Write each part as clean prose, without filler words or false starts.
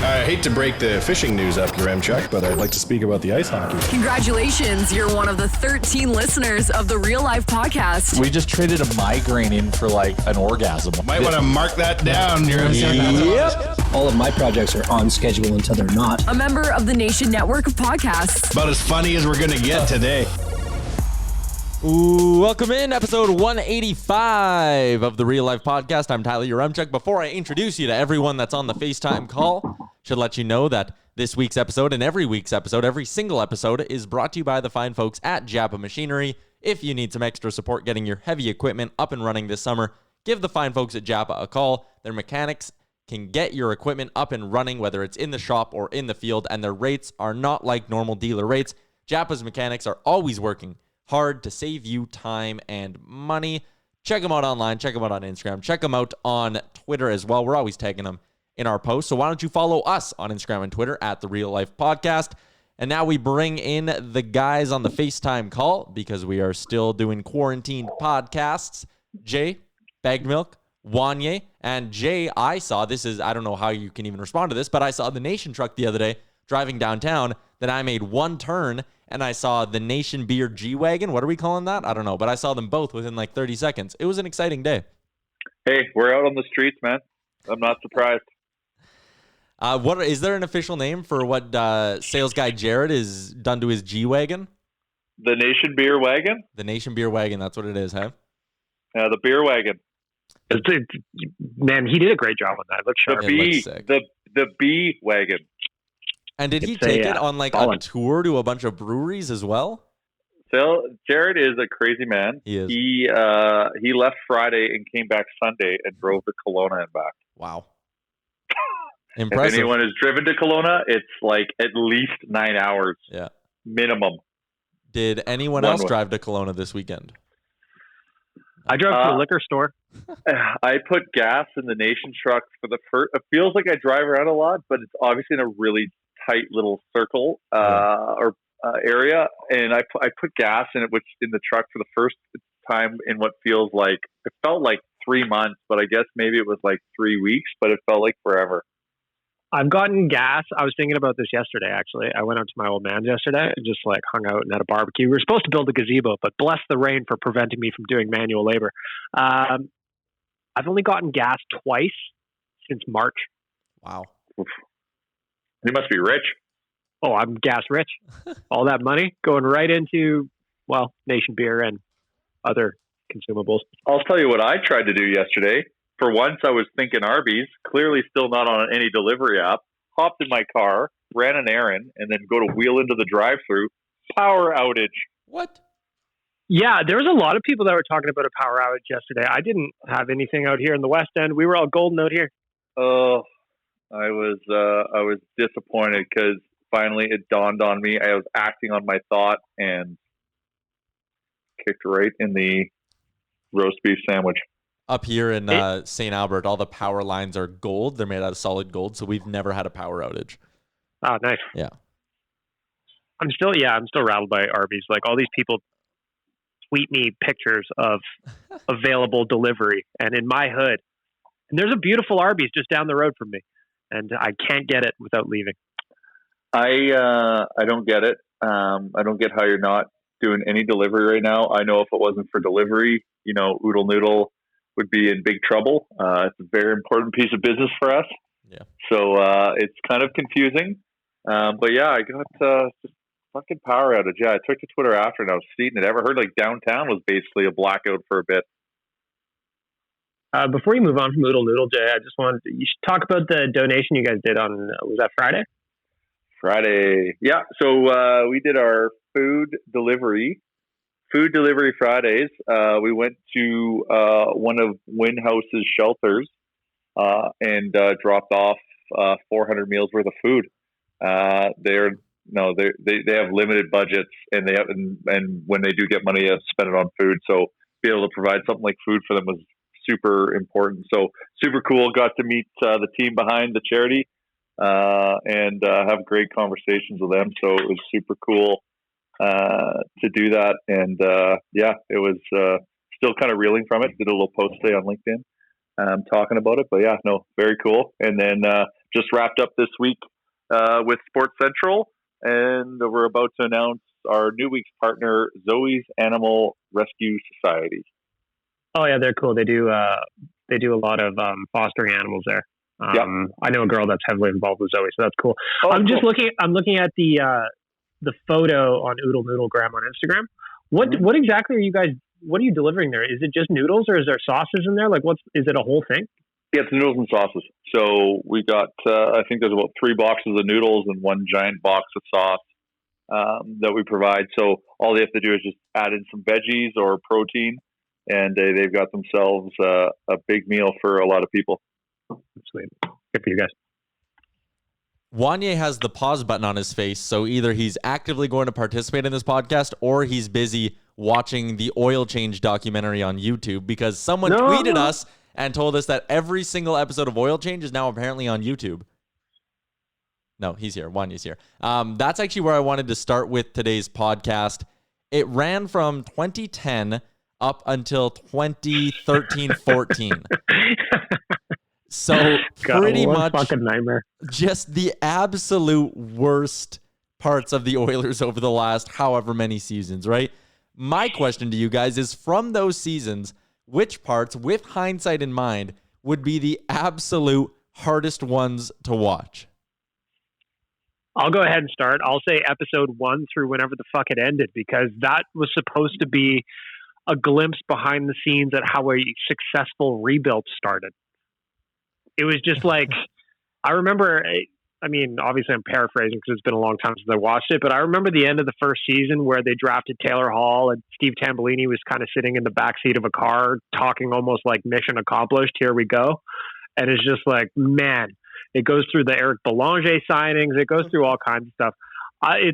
I hate to break the fishing news up, Yaremchuk, but I'd like to speak about the ice hockey. Congratulations, you're one of the 13 listeners of the Real Life Podcast. We just traded a migraine in for like an orgasm. Might want to mark that down, Yaremchuk. Yep. All of my projects are on schedule until they're not. A member of the Nation Network of Podcasts. About as funny as we're going to get today. Ooh, welcome in episode 185 of the Real Life Podcast. I'm Tyler Yaremchuk. Before I introduce you to everyone that's on the FaceTime call, should let you know that this week's episode and every week's episode, every single episode, is brought to you by the fine folks at Japa Machinery. If you need some extra support getting your heavy equipment up and running this summer, give the fine folks at Japa a call. Their mechanics can get your equipment up and running, whether it's in the shop or in the field, and their rates are not like normal dealer rates. Japa's mechanics are always working hard to save you time and money. Check them out online. Check them out on Instagram. Check them out on Twitter as well. We're always tagging them in our posts. So why don't you follow us on Instagram and Twitter at The Real Life Podcast. And now we bring in the guys on the FaceTime call because we are still doing quarantined podcasts. Jay, Bagged Milk, Wanye, and Jay, I don't know how you can even respond to this, but I saw the Nation truck the other day driving downtown. Then I made one turn and I saw the Nation Beer G-Wagon. What are we calling that? I don't know, but I saw them both within like 30 seconds. It was an exciting day. Hey, we're out on the streets, man. I'm not surprised. Is there an official name for what sales guy Jared is done to his G-Wagon? The Nation Beer Wagon? The Nation Beer Wagon, that's what it is, huh? The Beer Wagon. Man, he did a great job on that. It looked sharp. The B Wagon. And did he take it on like a tour to a bunch of breweries as well? So Jared is a crazy man. He is. He left Friday and came back Sunday and drove to Kelowna and back. Wow. Impressive. If anyone has driven to Kelowna, it's like at least 9 hours. Yeah. Minimum. Did anyone else drive to Kelowna this weekend? I drove to a liquor store. I put gas in the Nation truck for the first. It feels like I drive around a lot, but it's obviously in a really tight little circle area, and I put gas in it, which in the truck for the first time in what feels like it felt like 3 months, but I guess maybe it was like 3 weeks, but it felt like forever. I've gotten gas. I was thinking about this yesterday, actually. I went out to my old man's yesterday and just like hung out and had a barbecue. We were supposed to build a gazebo, but bless the rain for preventing me from doing manual labor. I've only gotten gas twice since March. Wow. Oof. You must be rich. Oh, I'm gas rich. All that money going right into, well, Nation Beer and other consumables. I'll tell you what I tried to do yesterday. For once, I was thinking Arby's, clearly still not on any delivery app, hopped in my car, ran an errand, and then go to wheel into the drive-thru. Power outage. What? Yeah, there was a lot of people that were talking about a power outage yesterday. I didn't have anything out here in the West End. We were all golden out here. Oh, I was disappointed because finally it dawned on me. I was acting on my thought and kicked right in the roast beef sandwich. Up here in St. Albert, all the power lines are gold. They're made out of solid gold, so we've never had a power outage. Oh, nice. Yeah. I'm still rattled by Arby's. Like all these people tweet me pictures of available delivery, and in my hood, and there's a beautiful Arby's just down the road from me, and I can't get it without leaving. I don't get it. I don't get how you're not doing any delivery right now. I know if it wasn't for delivery, Oodle Noodle would be in big trouble. It's a very important piece of business for us. Yeah. So it's kind of confusing. But yeah, I got just fucking power outage. Yeah, I took to Twitter after and I was seeing it. Ever heard like downtown was basically a blackout for a bit. Before you move on from Oodle Noodle, Jay, I just wanted you should talk about the donation you guys did on, was that Friday? Friday. Yeah. So we did our food delivery Fridays. We went to one of Winhouse's shelters and dropped off 400 meals worth of food. They have limited budgets, and and when they do get money, they have to spend it on food. So be able to provide something like food for them was super important. So super cool. Got to meet the team behind the charity and have great conversations with them. So it was super cool to do that. And it was still kind of reeling from it. Did a little post today on LinkedIn talking about it. But yeah, no, very cool. And then just wrapped up this week with Sports Central, and we're about to announce our new week's partner, Zoe's Animal Rescue Society. Oh yeah, they're cool. They do a lot of fostering animals there. I know a girl that's heavily involved with Zoe, so that's cool. I'm looking at the photo on Oodle Noodlegram on Instagram. What exactly are you guys? What are you delivering there? Is it just noodles, or is there sauces in there? Like, is it a whole thing? Yeah, it's noodles and sauces. So we got, I think there's about 3 boxes of noodles and 1 giant box of sauce that we provide. So all they have to do is just add in some veggies or protein, and they've got themselves a big meal for a lot of people. Sweet. Good for you guys. Wanye has the pause button on his face, so either he's actively going to participate in this podcast or he's busy watching the oil change documentary on YouTube, because someone tweeted us and told us that every single episode of Oil Change is now apparently on YouTube. No, he's here. Wanya's here. That's actually where I wanted to start with today's podcast. It ran from 2010 up until 2013-14. So pretty much fucking nightmare. Just the absolute worst parts of the Oilers over the last however many seasons, right? My question to you guys is, from those seasons, which parts, with hindsight in mind, would be the absolute hardest ones to watch? I'll go ahead and start. I'll say episode 1 through whenever the fuck it ended, because that was supposed to be a glimpse behind the scenes at how a successful rebuild started. It was just like, I remember, I mean, obviously I'm paraphrasing because it's been a long time since I watched it, but I remember the end of the first season where they drafted Taylor Hall and Steve Tambellini was kind of sitting in the backseat of a car talking almost like mission accomplished, here we go. And it's just like, man, it goes through the Eric Belanger signings. It goes through all kinds of stuff. I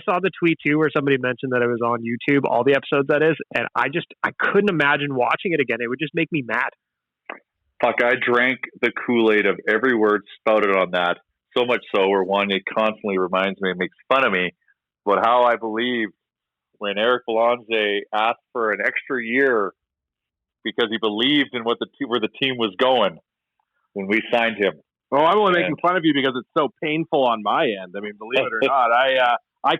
saw the tweet too where somebody mentioned that it was on YouTube, all the episodes that is, and I couldn't imagine watching it again. It would just make me mad. Fuck, I drank the Kool-Aid of every word spouted on that. So much so where Wanye constantly reminds me and makes fun of me about how I believed when Eric Belanger asked for an extra year because he believed in where the team was going when we signed him. Well, I'm only making fun of you because it's so painful on my end. I mean, believe it or not, I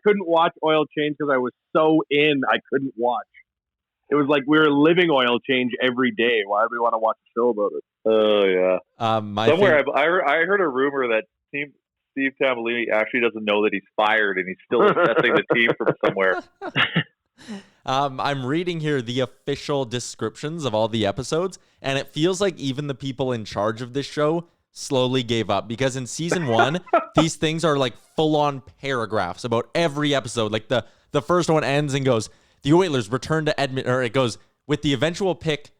couldn't watch Oil Change because I was so I couldn't watch. It was like we were living Oil Change every day. Why do we want to watch a show about it? Oh, yeah. I heard a rumor that Steve Tambellini actually doesn't know that he's fired and he's still assessing the team from somewhere. I'm reading here the official descriptions of all the episodes, and it feels like even the people in charge of this show slowly gave up, because in season 1, these things are like full-on paragraphs about every episode. Like the first one ends and goes, the Oilers return to Edmonton, or it goes, with the eventual pick,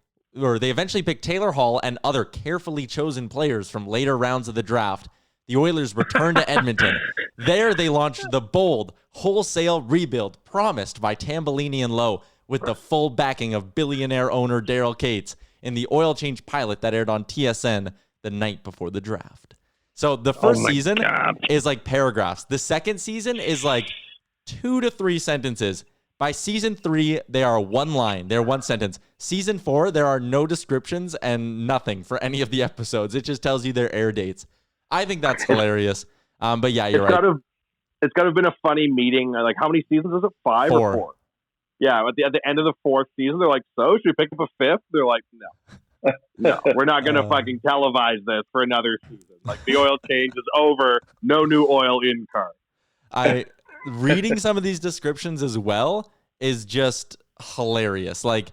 or they eventually picked Taylor Hall and other carefully chosen players from later rounds of the draft. The Oilers return to Edmonton. There they launched the bold, wholesale rebuild promised by Tambellini and Lowe, with the full backing of billionaire owner Daryl Cates in the Oil Change pilot that aired on TSN the night before the draft. So the first season is like paragraphs. The second season is like 2 to 3 sentences. By season 3, they are one line. They're one sentence. Season 4, there are no descriptions and nothing for any of the episodes. It just tells you their air dates. I think that's hilarious. But yeah, you're right. It's got to have been a funny meeting. Like, how many seasons is it? 5 or 4? Yeah, at the end of the 4th season, they're like, so should we pick up a 5th? They're like, no. No, we're not going to fucking televise this for another season. Like, the Oil Change is over. No new oil in car. Reading some of these descriptions as well is just hilarious. Like,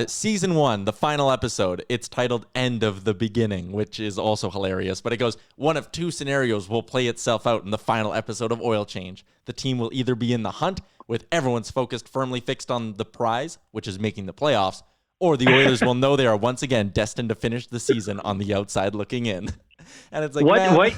season 1, the final episode, it's titled End of the Beginning, which is also hilarious. But it goes, one of 2 scenarios will play itself out in the final episode of Oil Change. The team will either be in the hunt, with everyone's focus firmly fixed on the prize, which is making the playoffs, or the Oilers will know they are once again destined to finish the season on the outside looking in. And it's like,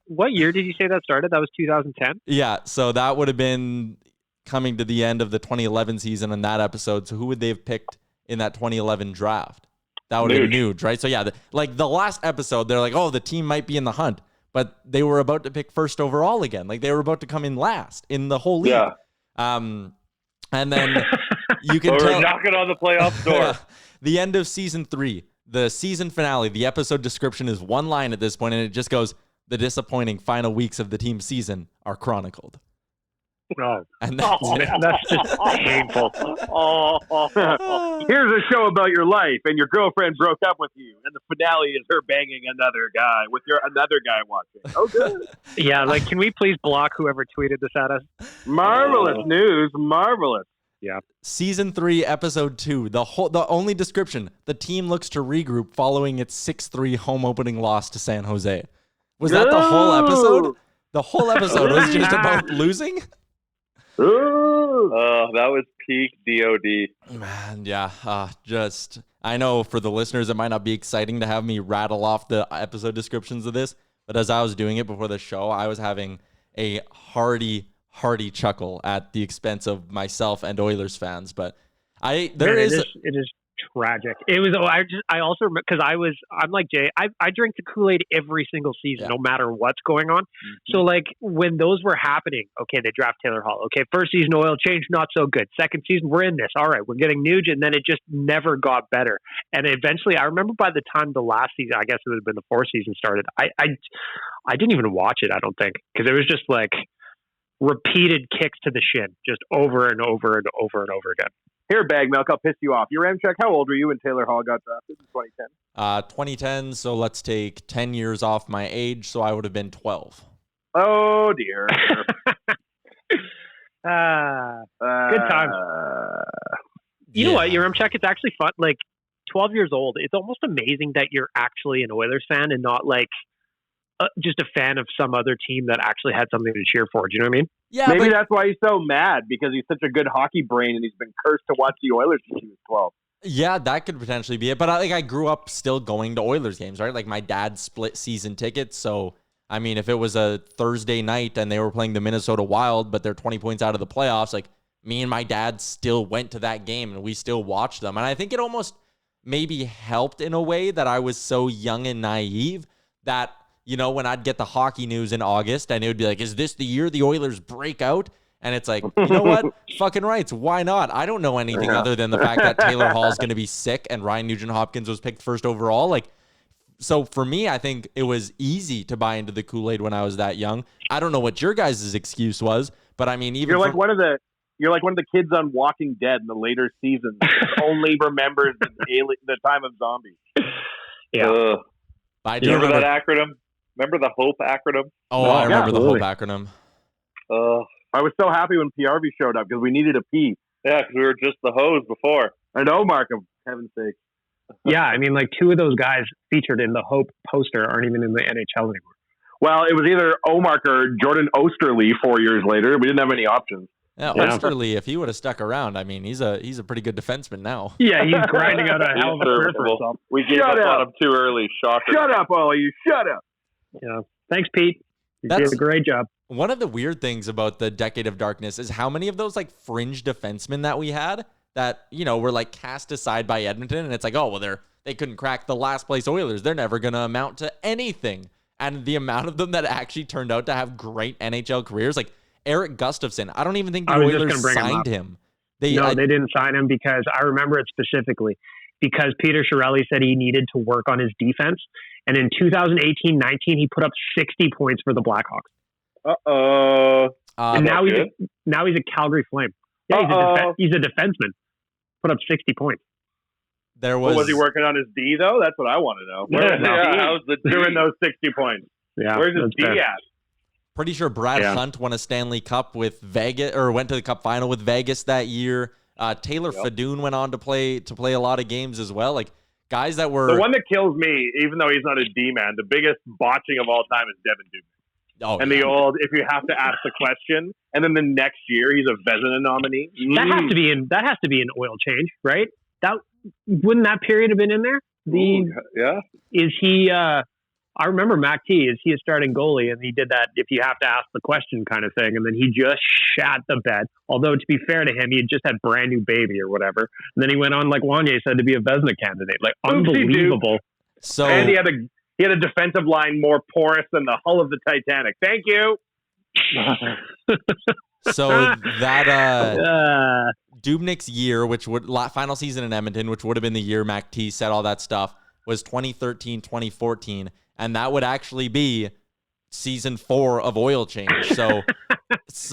what year did you say that started? That was 2010? Yeah, so that would have been coming to the end of the 2011 season in that episode. So who would they have picked in that 2011 draft? That would have been Nuge, right? So yeah, the last episode, they're like, oh, the team might be in the hunt, but they were about to pick first overall again. Like, they were about to come in last in the whole league. Yeah. And then you can we're tell, knocking on the playoff door. The end of season 3. the season finale, the episode description is one line at this point, and it just goes, "The disappointing final weeks of the team's season are chronicled." No. And that's That's just painful. Here's a show about your life, and your girlfriend broke up with you, and the finale is her banging another guy with another guy watching. Oh, good. Yeah, like, can we please block whoever tweeted this at us? Marvelous news. Marvelous. Yeah. Season 3, episode 2, the only description: the team looks to regroup following its 6-3 home opening loss to San Jose. Was that the whole episode? The whole episode was just about losing? That was peak DOD. Man, yeah. I know for the listeners, it might not be exciting to have me rattle off the episode descriptions of this, but as I was doing it before the show, I was having a hearty chuckle at the expense of myself and Oilers fans. But it is tragic. It was. I also, because I'm like Jay. I drink the Kool-Aid every single season, no matter what's going on. Mm-hmm. So like when those were happening, okay, they draft Taylor Hall. Okay, first season oil change, not so good. Second season, we're in this. All right, we're getting Nuge, and then it just never got better. And eventually, I remember by the time the last season, I guess it would have been the fourth season started. I didn't even watch it. I don't think, because it was just like repeated kicks to the shin, just over and over and over and over again. Here, Bag Milk, I'll piss you off. Your Ramcheck, how old were you when Taylor Hall got drafted in 2010? 2010, so let's take 10 years off my age, so I would have been 12. Oh, dear. Good time. You know what, your Ramcheck, it's actually fun. Like, 12 years old, it's almost amazing that you're actually an Oilers fan and not like just a fan of some other team that actually had something to cheer for. Do you know what I mean? Yeah, maybe that's why he's so mad, because he's such a good hockey brain and he's been cursed to watch the Oilers since he was 12. Yeah, that could potentially be it. But I grew up still going to Oilers games, right? Like my dad split season tickets. So, I mean, if it was a Thursday night and they were playing the Minnesota Wild, but they're 20 points out of the playoffs, like me and my dad still went to that game and we still watched them. And I think it almost maybe helped in a way that I was so young and naive that, you know, when I'd get the hockey news in August and it would be like, is this the year the Oilers break out? And it's like, you know what? Fucking rights. Why not? I don't know anything other than the fact that Taylor Hall is going to be sick and Ryan Nugent-Hopkins was picked first overall. Like, so for me, I think it was easy to buy into the Kool-Aid when I was that young. I don't know what your guys' excuse was, but I mean, even you're like one of the kids on Walking Dead in the later seasons that only remembers the time of zombies. Yeah. I do remember that acronym. Remember the HOPE acronym? Oh, I remember the HOPE acronym. I was so happy when PRV showed up because we needed a P. Yeah, because we were just the hose before. I know, Markham. Heaven's sake. Yeah, I mean, like two of those guys featured in the HOPE poster aren't even in the NHL anymore. Well, it was either Omark or Jordan Osterley 4 years later. We didn't have any options. Yeah, Osterley, if he would have stuck around, I mean, he's a pretty good defenseman now. Yeah, he's grinding out a hell of a career for himself. We gave up on him too early. Shocker. Shut up, all of you. Shut up. Yeah. Thanks, Pete. You did a great job. One of the weird things about the Decade of Darkness is how many of those like fringe defensemen that we had that, you know, were like cast aside by Edmonton, and it's like, oh, well, they couldn't crack the last place Oilers. They're never going to amount to anything. And the amount of them that actually turned out to have great NHL careers, like Eric Gustafson, I don't even think the Oilers signed him. They didn't sign him because I remember it specifically because Peter Chiarelli said he needed to work on his defense. And in 2018-19, he put up 60 points for the Blackhawks. And now he's a Calgary Flame. Yeah, he's a defenseman. Put up 60 points. Was he working on his D, though? That's what I want to know. How's the doing those 60 points? Yeah, where's his D at? Pretty sure Brad Hunt won a Stanley Cup with Vegas, or went to the Cup final with Vegas that year. Taylor Fadoon went on to play a lot of games as well. Like guys that were the one that kills me, even though he's not a D man. The biggest botching of all time is Devin Dubnyk. Oh, and the old, if you have to ask the question, and then the next year he's a Vezina nominee. That has to be an oil change, right? Wouldn't that period have been in there? Is he? I remember Mac T. Is he a starting goalie? And he did that if you have to ask the question kind of thing. And then he just shat the bed. Although to be fair to him, he had just had brand new baby or whatever. And then he went on, like Wanye said, to be a Vezina candidate. Like unbelievable. So and he had a defensive line more porous than the hull of the Titanic. Thank you. So that Dubnyk's year, which would final season in Edmonton, which would have been the year Mac T said all that stuff, was 2013, 2014, and that would actually be season 4 of Oil Change. So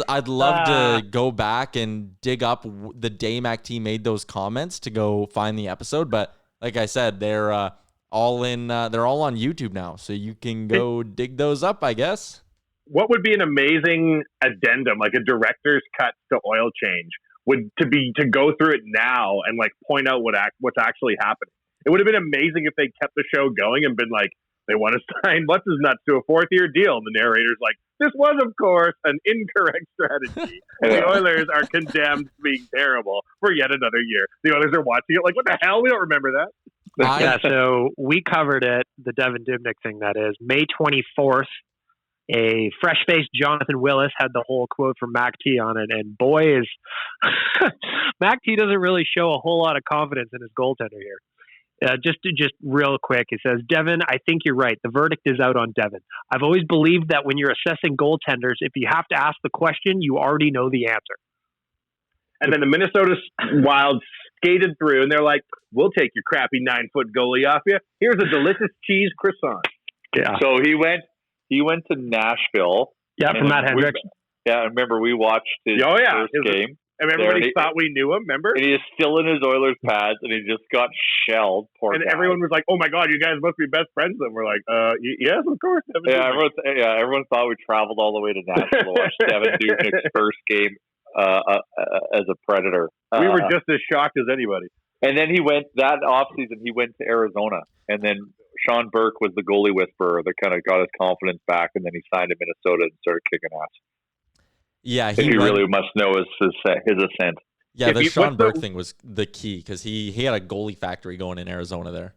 I'd love to go back and dig up the day MacT made those comments to go find the episode. But like I said, they're all on YouTube now, so you can go dig those up, I guess. What would be an amazing addendum, like a director's cut to Oil Change, would to go through it now and like point out what's actually happening. It would have been amazing if they kept the show going and been like, they want to sign what's his nuts to a 4th-year deal, and the narrator's like, this was of course an incorrect strategy, and the Oilers are condemned to being terrible for yet another year. The Oilers are watching it like, what the hell? We don't remember that. Yeah, so we covered it, the Devin Dubnyk thing, that is. May 24th, a fresh-faced Jonathan Willis had the whole quote from MacT on it, and boy is MacT doesn't really show a whole lot of confidence in his goaltender here. Just real quick, it says, Devin, I think you're right. The verdict is out on Devin. I've always believed that when you're assessing goaltenders, if you have to ask the question, you already know the answer. And then the Minnesota Wild skated through, and they're like, we'll take your crappy 9-foot goalie off you. Here's a delicious cheese croissant. Yeah. So he went to Nashville. Yeah, from Matt Hendricks. I remember we watched his first game. And everybody thought we knew him, remember? And he is still in his Oilers pads, and he just got shelled. And everyone was like, oh my God, you guys must be best friends. And we're like, yes, of course. Everyone thought we traveled all the way to Nashville to watch Devin Dubnyk's first game as a Predator. We were just as shocked as anybody. And then that offseason, he went to Arizona. And then Sean Burke was the goalie whisperer that kind of got his confidence back, and then he signed in Minnesota and started kicking ass. Yeah, he really must know his ascent. Yeah, the Sean Burke thing was the key because he had a goalie factory going in Arizona there.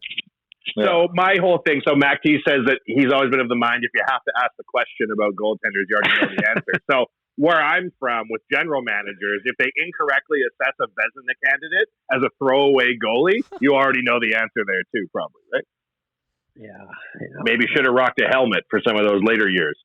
So my whole thing, so MacT says that he's always been of the mind, if you have to ask the question about goaltenders, you already know the answer. So where I'm from with general managers, if they incorrectly assess a Vezina candidate as a throwaway goalie, you already know the answer there too, probably, right? Yeah. Maybe should have rocked a helmet for some of those later years.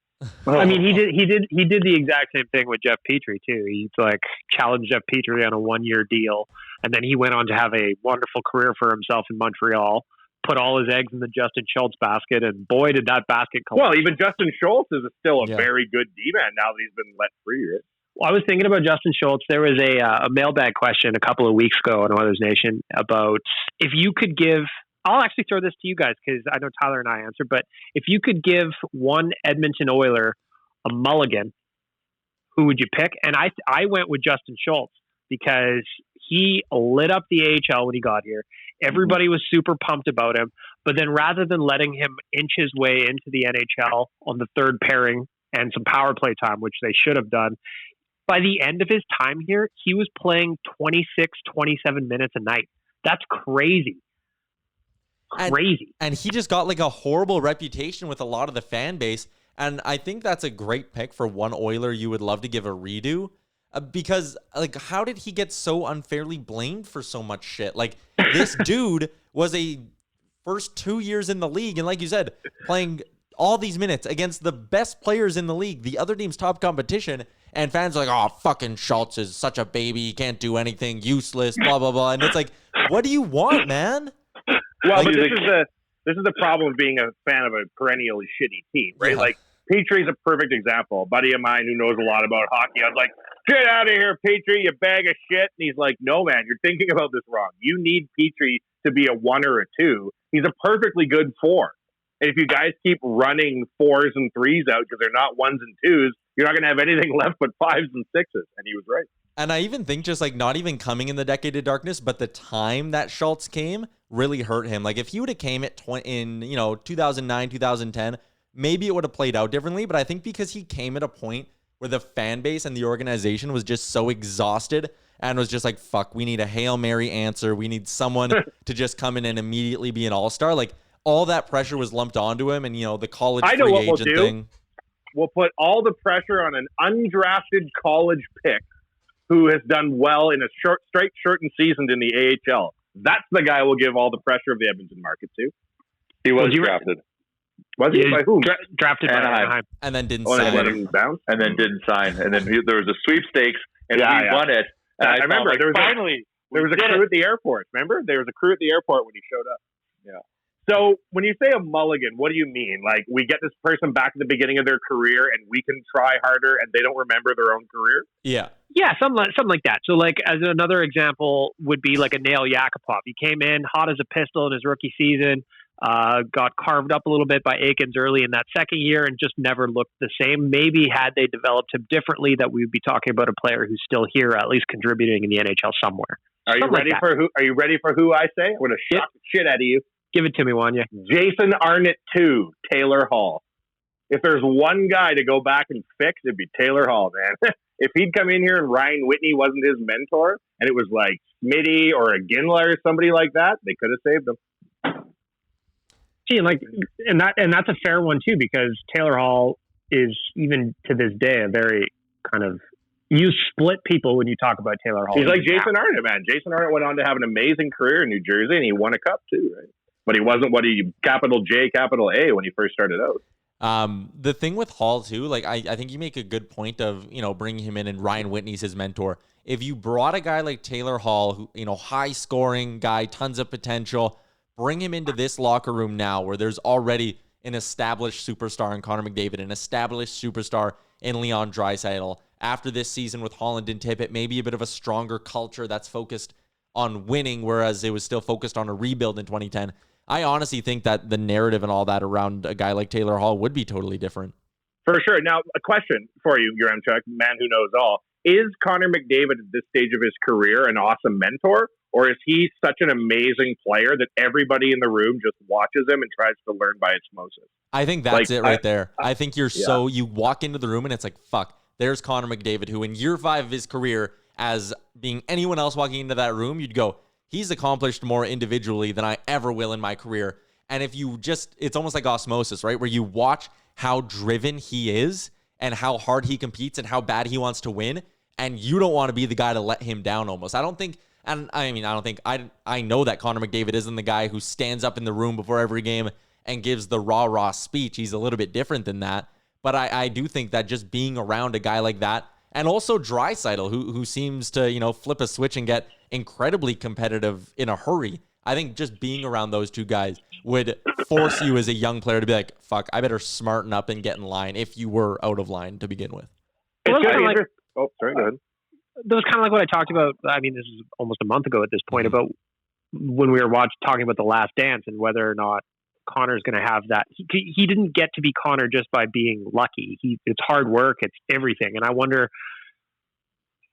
I mean, he did the exact same thing with Jeff Petrie too. He like challenged Jeff Petrie on a 1-year deal, and then he went on to have a wonderful career for himself in Montreal. Put all his eggs in the Justin Schultz basket, and boy, did that basket come. Well, even Justin Schultz is still a very good D-man now that he's been let free. Right? Well, I was thinking about Justin Schultz. There was a mailbag question a couple of weeks ago on Oilers Nation about if you could give. I'll actually throw this to you guys because I know Tyler and I answered, but if you could give one Edmonton Oiler a mulligan, who would you pick? And I went with Justin Schultz because he lit up the AHL when he got here. Everybody was super pumped about him, but then rather than letting him inch his way into the NHL on the third pairing and some power play time, which they should have done, by the end of his time here, he was playing 26, 27 minutes a night. That's crazy. Crazy. And he just got like a horrible reputation with a lot of the fan base. And I think that's a great pick for one Oiler you would love to give a redo. Because, like, how did he get so unfairly blamed for so much shit? Like, this dude was a first 2 years in the league. And like you said, playing all these minutes against the best players in the league, the other team's top competition. And fans are like, oh, fucking Schultz is such a baby. He can't do anything, useless, blah, blah, blah. And it's like, what do you want, man? Well, but this is the problem of being a fan of a perennially shitty team, right? Yeah. Like, Petrie's a perfect example. A buddy of mine who knows a lot about hockey, I was like, get out of here, Petrie, you bag of shit. And he's like, no, man, you're thinking about this wrong. You need Petrie to be a 1 or a 2. He's a perfectly good 4. And if you guys keep running 4s and 3s out because they're not 1s and 2s, you're not going to have anything left but 5s and 6s. And he was right. And I even think just like not even coming in the decade of darkness, but the time that Schultz came really hurt him. Like if he would have came at 2009, 2010, maybe it would have played out differently. But I think because he came at a point where the fan base and the organization was just so exhausted and was just like, fuck, we need a Hail Mary answer. We need someone to just come in and immediately be an all-star. Like all that pressure was lumped onto him, and the college free agent thing. We'll put all the pressure on an undrafted college pick who has done well in a straight shortened season in the AHL. That's the guy we'll give all the pressure of the Edmonton market to. He was drafted. Was he? By whom? Drafted by Anaheim. And then didn't sign. And then didn't sign. And then there was a sweepstakes, and he won it. And I remember there was a crew at the airport. Remember? There was a crew at the airport when he showed up. Yeah. So when you say a mulligan, what do you mean? Like, we get this person back at the beginning of their career and we can try harder and they don't remember their own career? Yeah. Yeah, something like that. So, like, as another example would be like a Nail Yakupov. He came in hot as a pistol in his rookie season, got carved up a little bit by Aikens early in that second year and just never looked the same. Maybe had they developed him differently, that we would be talking about a player who's still here, at least contributing in the NHL somewhere. Are you ready for who? Are you ready for who I say? I'm going to shock the shit out of you. Give it to me, Wanya. Jason Arnott 2, Taylor Hall. If there's one guy to go back and fix, it'd be Taylor Hall, man. If he'd come in here and Ryan Whitney wasn't his mentor, and it was like Smitty or a Ginla or somebody like that, they could have saved him. Gee, and that's a fair one too, because Taylor Hall is, even to this day, a very kind of, you split people when you talk about Taylor Hall. He's like Jason Arnott, man. Jason Arnott went on to have an amazing career in New Jersey, and he won a cup too, right? But he wasn't what he capital J, capital A when he first started out. The thing with Hall too, like I think you make a good point of, bringing him in and Ryan Whitney's his mentor. If you brought a guy like Taylor Hall, who, high scoring guy, tons of potential, bring him into this locker room now where there's already an established superstar in Connor McDavid, an established superstar in Leon Draisaitl. After this season with Holland and Tippett, maybe a bit of a stronger culture that's focused on winning, whereas it was still focused on a rebuild in 2010. I honestly think that the narrative and all that around a guy like Taylor Hall would be totally different. For sure. Now, a question for you, Yaremchuk, man who knows all. Is Connor McDavid at this stage of his career an awesome mentor, or is he such an amazing player that everybody in the room just watches him and tries to learn by osmosis? I think that's it right there. I think you walk into the room and it's like, fuck, there's Connor McDavid, who in year 5 of his career, as being anyone else walking into that room, you'd go, he's accomplished more individually than I ever will in my career. And if you it's almost like osmosis, right? Where you watch how driven he is and how hard he competes and how bad he wants to win. And you don't want to be the guy to let him down almost. I know that Connor McDavid isn't the guy who stands up in the room before every game and gives the rah-rah speech. He's a little bit different than that. But I do think that just being around a guy like that, and also Draisaitl, who seems to, flip a switch and get incredibly competitive in a hurry. I think just being around those two guys would force you as a young player to be like, fuck, I better smarten up and get in line if you were out of line to begin with. Go ahead. That was kind of like what I talked about. I mean, this is almost a month ago at this point, about when we were talking about The Last Dance and whether or not Connor's going to have that. He didn't get to be Connor just by being lucky. It's hard work. It's everything. And I wonder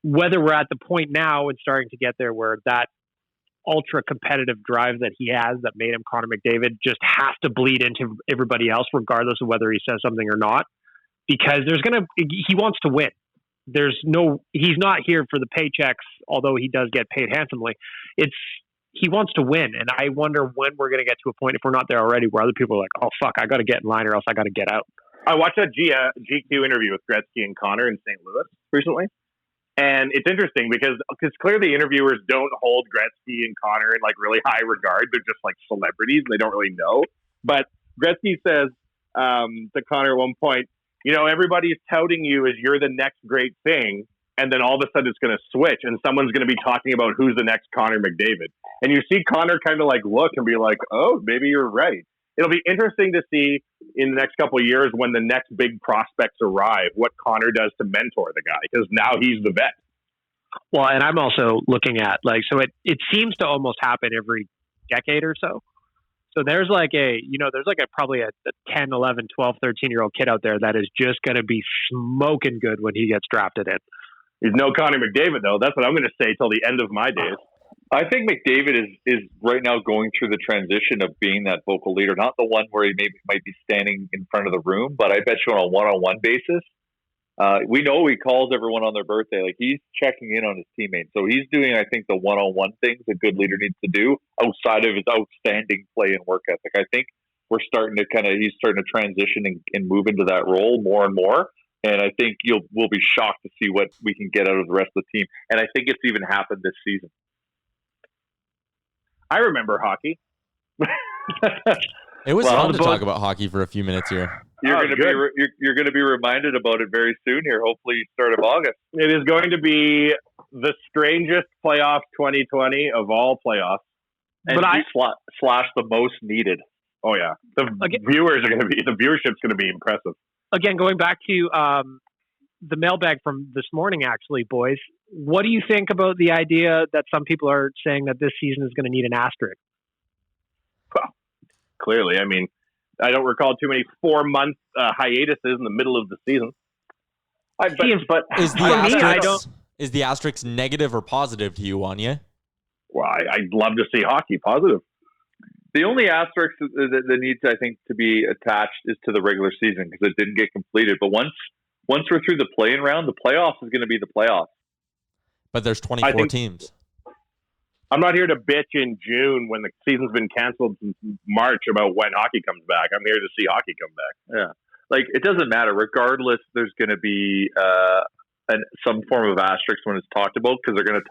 whether we're at the point now and starting to get there where that ultra competitive drive that he has that made him Connor McDavid just has to bleed into everybody else, regardless of whether he says something or not, because he wants to win. He's not here for the paychecks, although he does get paid handsomely. He wants to win. And I wonder when we're going to get to a point, if we're not there already, where other people are like, oh, fuck, I got to get in line or else I got to get out. I watched that GQ interview with Gretzky and Connor in St. Louis recently. And it's interesting because clearly interviewers don't hold Gretzky and Connor in like really high regard. They're just like celebrities and they don't really know. But Gretzky says to Connor at one point, everybody's touting you as you're the next great thing. And then all of a sudden it's going to switch and someone's going to be talking about who's the next Connor McDavid. And you see Connor kind of like look and be like, oh, maybe you're right. It'll be interesting to see in the next couple of years when the next big prospects arrive, what Connor does to mentor the guy, because now he's the vet. Well, and I'm also looking at it seems to almost happen every decade or so. So there's probably a 10, 11, 12, 13-year-old kid out there that is just going to be smoking good when he gets drafted in. He's no Connor McDavid, though. That's what I'm going to say till the end of my days. I think McDavid is right now going through the transition of being that vocal leader, not the one where he might be standing in front of the room, but I bet you on a one-on-one basis. We know he calls everyone on their birthday. Like, he's checking in on his teammates. So he's doing, I think, the one-on-one things a good leader needs to do outside of his outstanding play and work ethic. I think he's starting to transition and move into that role more and more. And I think we'll be shocked to see what we can get out of the rest of the team. And I think it's even happened this season. I remember hockey. It was fun to talk about hockey for a few minutes here. You're going to be reminded about it very soon here, hopefully start of August. It is going to be the strangest playoff 2020 of all playoffs. But slash the most needed. Oh yeah, the viewership's going to be impressive. Again, going back to the mailbag from this morning, actually, boys, what do you think about the idea that some people are saying that this season is going to need an asterisk? Well, clearly, I mean, I don't recall too many 4-month hiatuses in the middle of the season. But is the asterisk negative or positive to you, Anya? Well, I'd love to see hockey positive. The only asterisk that needs, I think, to be attached is to the regular season because it didn't get completed. But once we're through the play-in round, the playoffs is going to be the playoffs. But there's 24 teams. I'm not here to bitch in June when the season's been canceled since March about when hockey comes back. I'm here to see hockey come back. Yeah. Like, it doesn't matter. Regardless, there's going to be some form of asterisk when it's talked about because they're going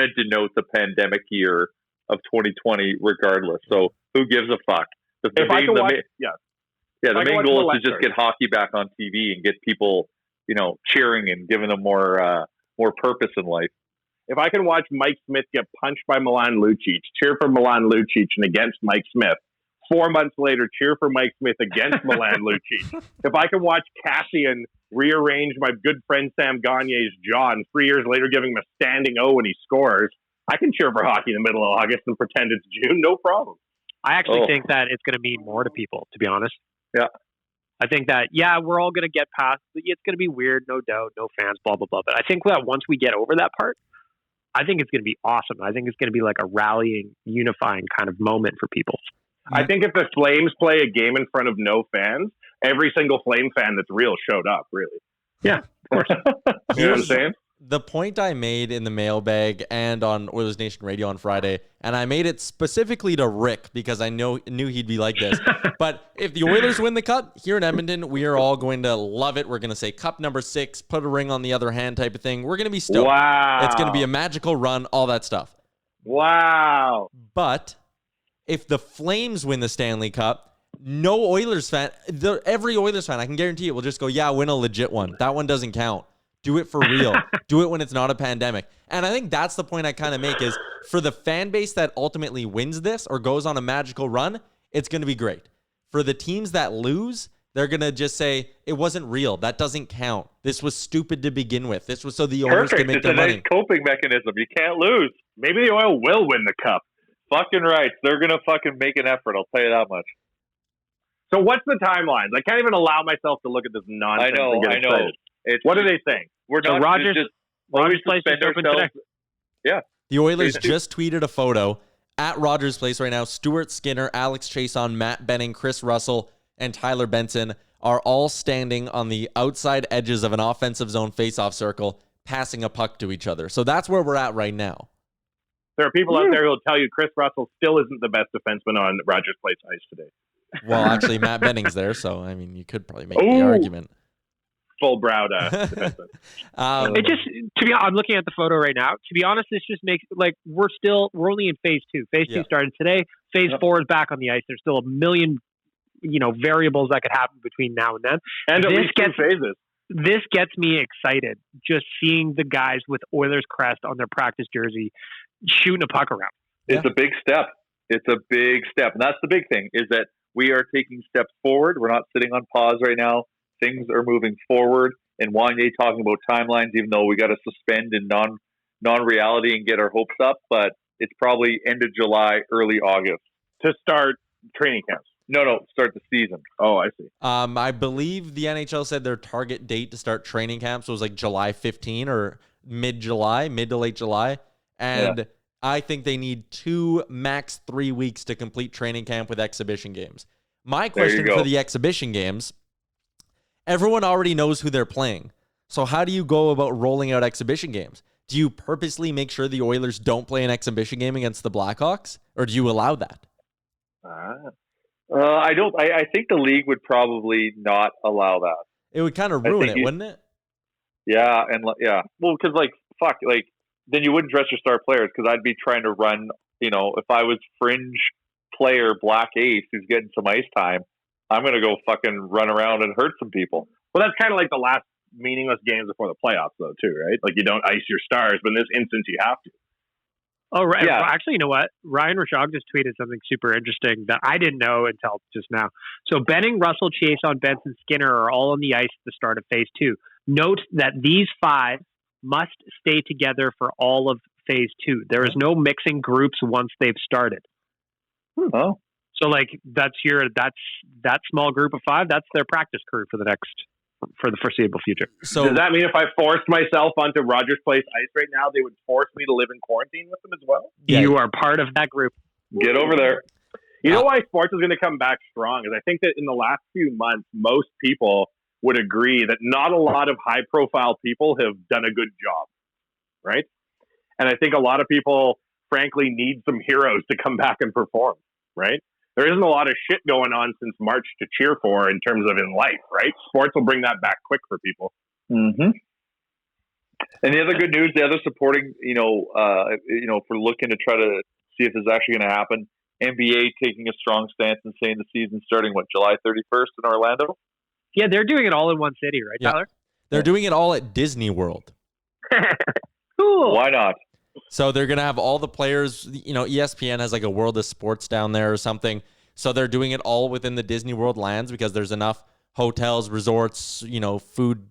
to denote the pandemic year of 2020 regardless. So who gives a fuck? The main goal is to just get hockey back on TV and get people, cheering and giving them more purpose in life. If I can watch Mike Smith get punched by Milan Lucic, cheer for Milan Lucic and against Mike Smith. 4 months later, cheer for Mike Smith against Milan Lucic. If I can watch Cassian rearrange my good friend Sam Gagne's jaw and 3 years later giving him a standing O when he scores, I can cheer for hockey in the middle of August and pretend it's June, no problem. I actually think that it's going to mean more to people, to be honest. Yeah. I think that, we're all going to get past, it's going to be weird, no doubt, no fans, blah, blah, blah. But I think that once we get over that part, I think it's going to be awesome. I think it's going to be like a rallying, unifying kind of moment for people. I think if the Flames play a game in front of no fans, every single Flame fan that's real showed up, really. Yeah, of course. You know what I'm saying? The point I made in the mailbag and on Oilers Nation Radio on Friday, and I made it specifically to Rick because I knew he'd be like this. But if the Oilers win the cup here in Edmonton, we are all going to love it. We're going to say cup number 6, put a ring on the other hand type of thing. We're going to be stoked. Wow. It's going to be a magical run, all that stuff. Wow. But if the Flames win the Stanley Cup, no Oilers fan, every Oilers fan, I can guarantee it, will just go, win a legit one. That one doesn't count. Do it for real. Do it when it's not a pandemic. And I think that's the point I kind of make is for the fan base that ultimately wins this or goes on a magical run, it's going to be great. For the teams that lose, they're going to just say, it wasn't real. That doesn't count. This was stupid to begin with. This was so the owners can make their money. It's a nice coping mechanism. You can't lose. Maybe the Oil will win the cup. Fucking right. They're going to fucking make an effort. I'll tell you that much. So what's the timelines? I can't even allow myself to look at this nonsense. I know. What are they saying? We're not Rogers Place is open today. Yeah. The Oilers just tweeted a photo at Rogers Place right now. Stuart Skinner, Alex Chason, Matt Benning, Chris Russell, and Tyler Benson are all standing on the outside edges of an offensive zone faceoff circle, passing a puck to each other. So that's where we're at right now. There are people out there who will tell you Chris Russell still isn't the best defenseman on Rogers Place ice today. Well, actually, Matt Benning's there, so, I mean, you could probably make the argument. Full-browed defenseman. I'm looking at the photo right now. To be honest, this just makes, we're only in phase 2. Phase 2 started today. Phase 4 is back on the ice. There's still a million, variables that could happen between now and then. And at least 2 phases. This gets me excited, just seeing the guys with Oilers crest on their practice jersey shooting a puck around. It's a big step. It's a big step. And that's the big thing, is that we are taking steps forward. We're not sitting on pause right now. Things are moving forward. And Wanye talking about timelines, even though we got to suspend in non-reality and get our hopes up. But it's probably end of July, early August. To start training camps. No, start the season. Oh, I see. I believe the NHL said their target date to start training camps was July 15 or mid-July, mid to late July. And I think they need 2, max 3 weeks to complete training camp with exhibition games. My question for the exhibition games, everyone already knows who they're playing. So how do you go about rolling out exhibition games? Do you purposely make sure the Oilers don't play an exhibition game against the Blackhawks? Or do you allow that? I don't. I think the league would probably not allow that. It would kind of ruin it, wouldn't it? Yeah, Well, because then you wouldn't dress your star players because I'd be trying to run. If I was fringe player Black Ace who's getting some ice time, I'm gonna go fucking run around and hurt some people. Well, that's kind of like the last meaningless games before the playoffs, though, too, right? You don't ice your stars, but in this instance, you have to. Oh, right. Yeah. Actually, you know what? Ryan Rashog just tweeted something super interesting that I didn't know until just now. So Benning, Russell, Chiasson, Benson, Skinner are all on the ice at the start of phase 2. Note that these 5 must stay together for all of phase 2. There is no mixing groups once they've started. Oh. So like that small group of 5, that's their practice crew for the foreseeable future. So Does that mean if I forced myself onto Rogers Place ice right now, they would force me to live in quarantine with them as well? Yeah. You are part of that group. Get over there. You know why sports is going to come back strong is I think that in the last few months, most people would agree that not a lot of high-profile people have done a good job, right? And I think a lot of people, frankly, need some heroes to come back and perform, right? There isn't a lot of shit going on since March to cheer for in terms of in life, right? Sports will bring that back quick for people. Mm-hmm. And the other good news, the other supporting, if we're looking to try to see if this is actually going to happen, NBA taking a strong stance and saying the season starting, July 31st in Orlando? Yeah, they're doing it all in one city, right, Yeah. Tyler? they're doing it all at Disney World. Cool. Why not? So they're going to have all the players, ESPN has like a World of Sports down there or something. So they're doing it all within the Disney World lands because there's enough hotels, resorts, food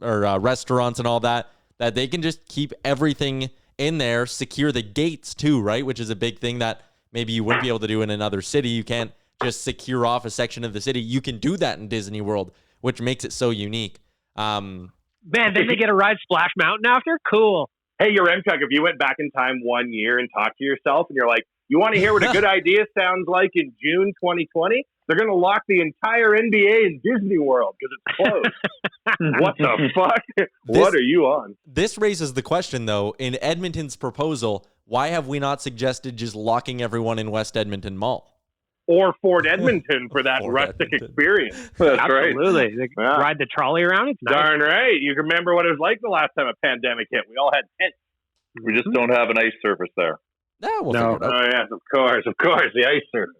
or restaurants and all that they can just keep everything in there, secure the gates too, right? Which is a big thing that maybe you wouldn't be able to do in another city. You can't just secure off a section of the city. You can do that in Disney World, which makes it so unique. Man, then they get a ride Splash Mountain after? Cool. Hey, your MTech, if you went back in time 1 year and talked to yourself and you're like, you want to hear what a good idea sounds like in June 2020? They're going to lock the entire NBA in Disney World because it's closed. What the fuck? What are you on? This raises the question, though, in Edmonton's proposal, why have we not suggested just locking everyone in West Edmonton Mall? Or Fort Edmonton for that Fort rustic Edmonton. experience. That's right. Absolutely. They ride the trolley around. It's nice. Darn right. You can remember what it was like the last time a pandemic hit. We all had tents. We just don't have an ice surface there. Yeah, we'll No. figure it out. Oh, yes, of course. The ice surface.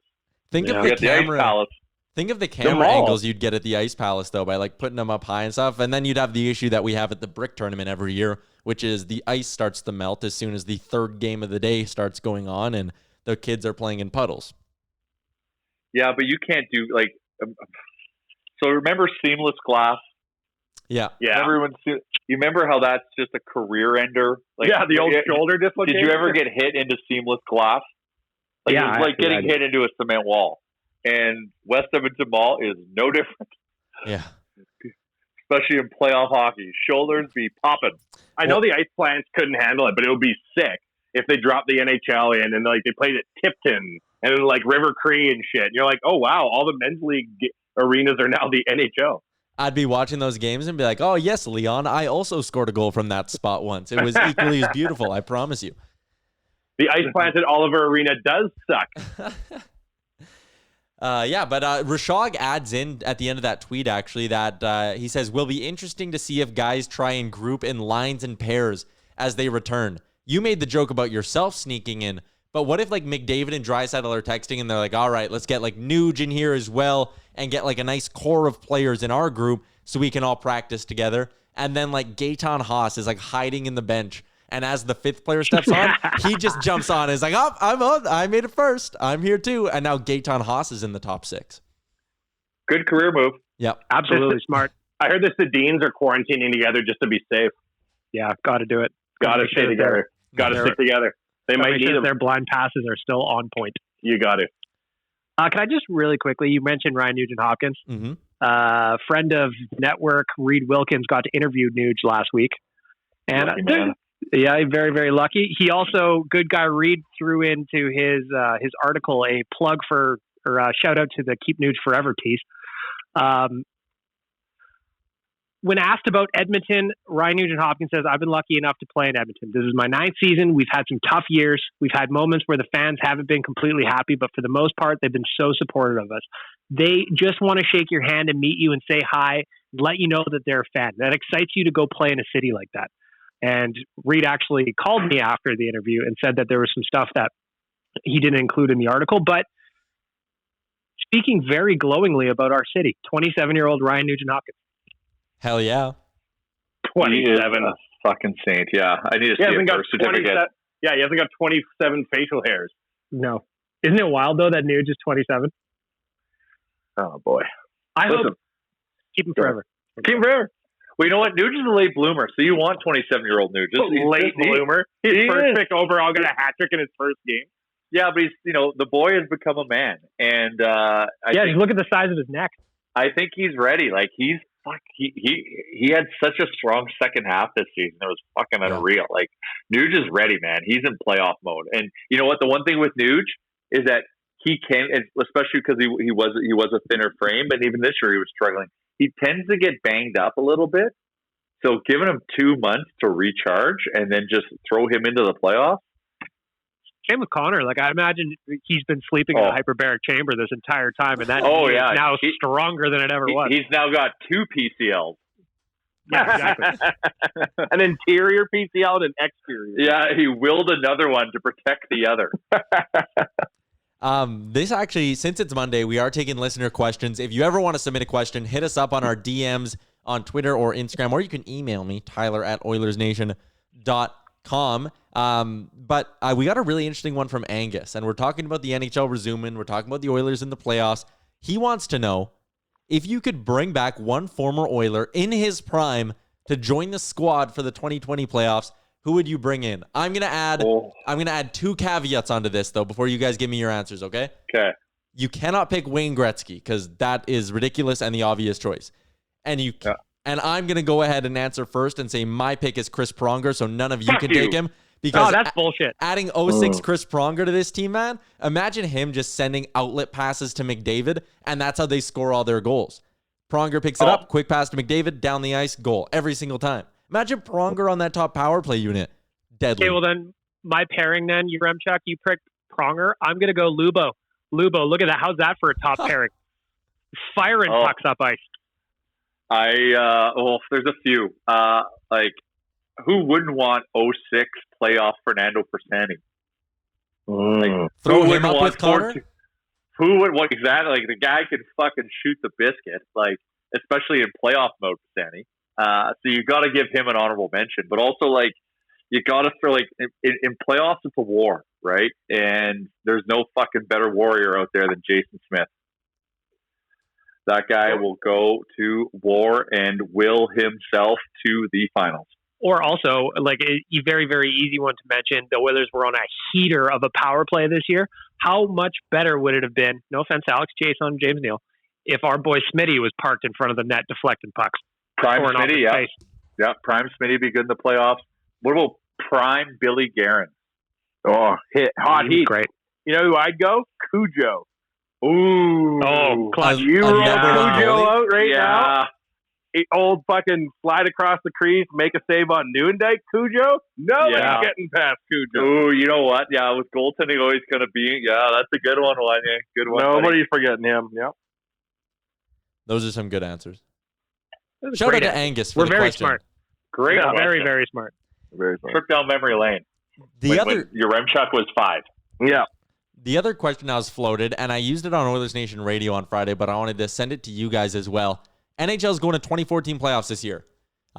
Think We of the got the ice camera. palace. Think of the camera mall. angles you'd get at the Ice Palace, though, by like putting them up high and stuff. And then you'd have the issue that we have at the Brick Tournament every year, which is the ice starts to melt as soon as the third game of the day starts going on and the kids are playing in puddles. Yeah, but you can't do so remember seamless glass? Yeah. Yeah. You remember how that's just a career ender? The old shoulder dislocation. Did you ever get hit into seamless glass? It was like getting hit into a cement wall. And West Edmonton Mall is no different, Yeah. especially in playoff hockey. Shoulders be popping. I know the ice plants couldn't handle it, but it would be sick if they dropped the NHL in and they played at Tipton and then River Cree and shit. And you're like, oh wow, all the men's league arenas are now the NHL. I'd be watching those games and be like, oh, yes, Leon, I also scored a goal from that spot once. It was equally as beautiful, I promise you. The ice plant at Oliver Arena does suck. But Rashog adds in at the end of that tweet, actually, that he says, will be interesting to see if guys try and group in lines and pairs as they return. You made the joke about yourself sneaking in, but what if McDavid and Draisaitl are texting and they're like, all right, let's get Nuge in here as well and get a nice core of players in our group so we can all practice together. And then Gaetan Haas is hiding in the bench. And as the fifth player steps on, he just jumps on and is like, oh, I'm on. I made it first. I'm here too. And now Gaetan Haas is in the top 6. Good career move. Yep. Absolutely smart. I heard the Sedins are quarantining together just to be safe. Yeah, got to do it. Got to stay together. Got to stick together. They might need them. Their blind passes are still on point. You got it. Can I just really quickly, you mentioned Ryan Nugent-Hopkins. Mm-hmm. Friend of network, Reed Wilkins, got to interview Nuge last week. And Lucky man. yeah, very, very lucky. He also, good guy Reed, threw into his article a plug for, or a shout out to the Keep Nuge Forever piece. When asked about Edmonton, Ryan Nugent-Hopkins says, I've been lucky enough to play in Edmonton. This is my 9th season. We've had some tough years. We've had moments where the fans haven't been completely happy, but for the most part, they've been so supportive of us. They just want to shake your hand and meet you and say hi, let you know that they're a fan. That excites you to go play in a city like that. And Reed actually called me after the interview and said that there was some stuff that he didn't include in the article, but speaking very glowingly about our city, 27-year-old Ryan Nugent-Hopkins. Hell yeah. 27. Fucking saint. Yeah. I need to see a birth certificate. Yeah, he hasn't got 27 facial hairs. No. Isn't it wild, though, that Nuge is 27? Oh, boy. I hope. Keep him forever. Keep him forever. Well, you know what? Nuge is a late bloomer, so you want 27-year-old Nuge. Late bloomer. His first pick overall got a hat trick in his first game. Yeah, but he's, the boy has become a man, and just look at the size of his neck. I think he's ready. Like he had such a strong second half this season. It was fucking unreal. Like Nuge is ready, man. He's in playoff mode. And you know what? The one thing with Nuge is that he can, especially because he was a thinner frame, but even this year he was struggling. He tends to get banged up a little bit. So giving him 2 months to recharge and then just throw him into the playoffs. Same with Connor. Like I imagine he's been sleeping in a hyperbaric chamber this entire time, and that is now stronger than it ever was. He's now got 2 PCLs. Yeah, exactly. An interior PCL and an exterior. Yeah, he willed another one to protect the other. This actually, since it's Monday, we are taking listener questions. If you ever want to submit a question, hit us up on our DMs on Twitter or Instagram, or you can email me, tyler@oilersnation.com. But we got a really interesting one from Angus, and we're talking about the NHL resuming. We're talking about the Oilers in the playoffs. He wants to know if you could bring back one former Oiler in his prime to join the squad for the 2020 playoffs. Who would you bring in? I'm gonna add 2 caveats onto this though before you guys give me your answers. Okay. Okay. You cannot pick Wayne Gretzky because that is ridiculous and the obvious choice. And and I'm gonna go ahead and answer first and say my pick is Chris Pronger, so none of you can take him. Because that's bullshit. Adding 06 Chris Pronger to this team, man, imagine him just sending outlet passes to McDavid, and that's how they score all their goals. Pronger picks it up, quick pass to McDavid, down the ice, goal every single time. Imagine Pronger on that top power play unit. Deadly. Okay, well then, my pairing then, you Remchuk, you picked Pronger. I'm going to go Lubo. Lubo, look at that. How's that for a top pairing? Firing pucks up ice. There's a few. Who wouldn't want 06 playoff Fernando Persani? Throw him up with Connor? Who would want exactly? Like the guy can fucking shoot the biscuit, like especially in playoff mode, Persani. So you got to give him an honorable mention, but also like you got to feel like in playoffs it's a war, right? And there's no fucking better warrior out there than Jason Smith. That guy will go to war and will himself to the finals. Or also, like a very, very easy one to mention, the Oilers were on a heater of a power play this year. How much better would it have been, no offense, Alex Jason, James Neal, if our boy Smitty was parked in front of the net deflecting pucks? Prime Smitty, yeah. Yeah, Prime Smitty be good in the playoffs. What about Prime Billy Guerin? Oh, hot heat. Great. You know who I'd go? Cujo. Ooh. Oh, clutch. You roll Cujo out right now? Old fucking slide across the crease, make a save on Nieuwendyk, Cujo? Nobody's getting past Cujo. Ooh, you know what? Yeah, with goaltending always going to be, that's a good one, Wanye. Good one. Nobody's forgetting him. Yep. Those are some good answers. Shout out to Angus for We're the very question. smart. Great. Yeah, very, very smart. Very smart. Trip down memory lane. When your Remchuk was 5. Yeah. The other question I was floated, and I used it on Oilers Nation Radio on Friday, but I wanted to send it to you guys as well. NHL is going to 2014 playoffs this year.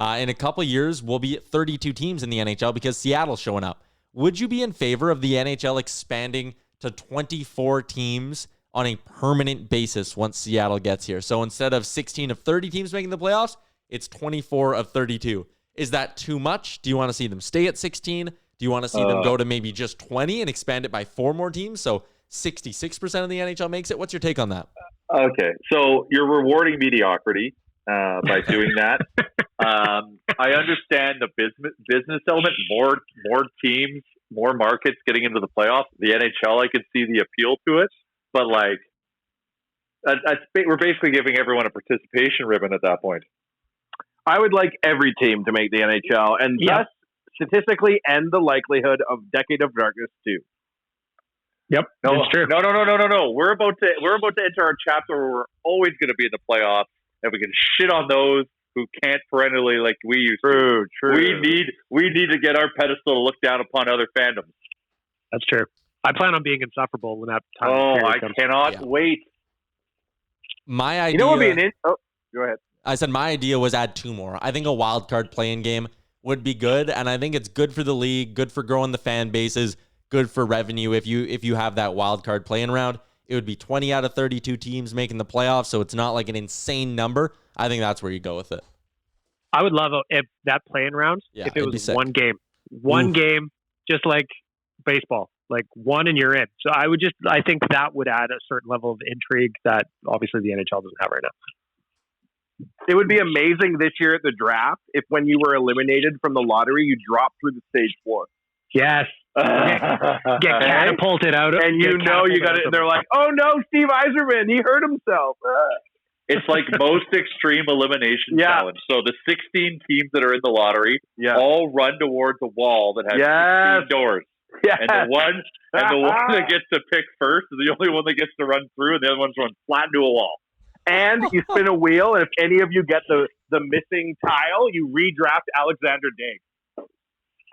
In a couple of years, we'll be at 32 teams in the NHL because Seattle's showing up. Would you be in favor of the NHL expanding to 24 teams on a permanent basis once Seattle gets here? So instead of 16 of 30 teams making the playoffs, it's 24 of 32. Is that too much? Do you want to see them stay at 16? Do you want to see them go to maybe just 20 and expand it by 4 more teams? So 66% of the NHL makes it. What's your take on that? Okay, so you're rewarding mediocrity by doing that. I understand the business element, more teams, more markets getting into the playoffs. The NHL, I could see the appeal to it, but like, we're basically giving everyone a participation ribbon at that point. I would like every team to make the NHL, and thus statistically end the likelihood of Decade of Darkness too. Yep, no, it's true. No. We're about to enter our chapter where we're always going to be in the playoffs, and we can shit on those who can't perennially like we used to. True. We need to get our pedestal to look down upon other fandoms. That's true. I plan on being insufferable when that time. I comes. cannot wait. My idea. You know what would be go ahead. I said my idea was add 2 more. I think a wild card play-in game would be good. And I think it's good for the league, good for growing the fan bases, good for revenue. If you have that wild card playing round, it would be 20 out of 32 teams making the playoffs. So it's not like an insane number. I think that's where you go with it. I would love if that playing round, if it was one game, just like baseball, like one and you're in. So I think that would add a certain level of intrigue that obviously the NHL doesn't have right now. It would be amazing this year at the draft if when you were eliminated from the lottery, you dropped through the stage 4. Yes. Get catapulted out of and you got it. They're like, oh no, Steve Yzerman, he hurt himself. It's like most extreme elimination challenge. So the 16 teams that are in the lottery all run towards a wall that has 16 doors. Yeah. And the one that gets to pick first is the only one that gets to run through, and the other one's run flat into a wall. And you spin a wheel, and if any of you get the missing tile, you redraft Alexander Daig.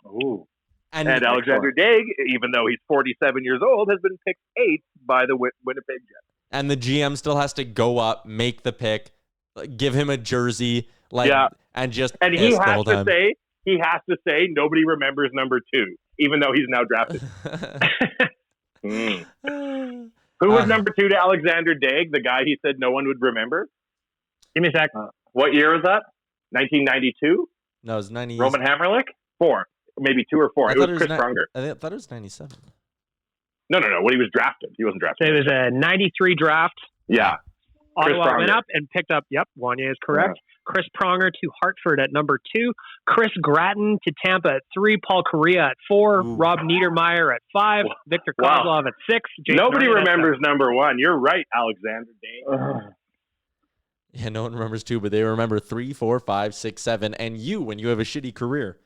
Ooh. And Alexander Daig, even though he's 47 years old, has been picked 8th by the Winnipeg Jets. And the GM still has to go up, make the pick, give him a jersey, and just and he has to say nobody remembers number 2, even though he's now drafted. Who was number 2 to Alexander Daig? The guy he said no one would remember. Give me a sec. What year was that? 1992. No, it was 90. Roman Hammerlick. 4, maybe 2 or 4. It was Chris Pronger. I thought it was 97. No. When he was drafted, he wasn't drafted. So it was a 93 draft. Yeah. Ottawa went up and picked up. Yep, Wanye is correct. Yeah. Chris Pronger to Hartford at number 2. Chris Gratton to Tampa at 3. Paul Correa at 4. Ooh. Rob Niedermeyer at 5. Victor Kozlov at 6. Nobody remembers number 1. You're right, Alexander Daig. Yeah, no one remembers 2, but they remember 3, 4, 5, 6, 7, and you when you have a shitty career.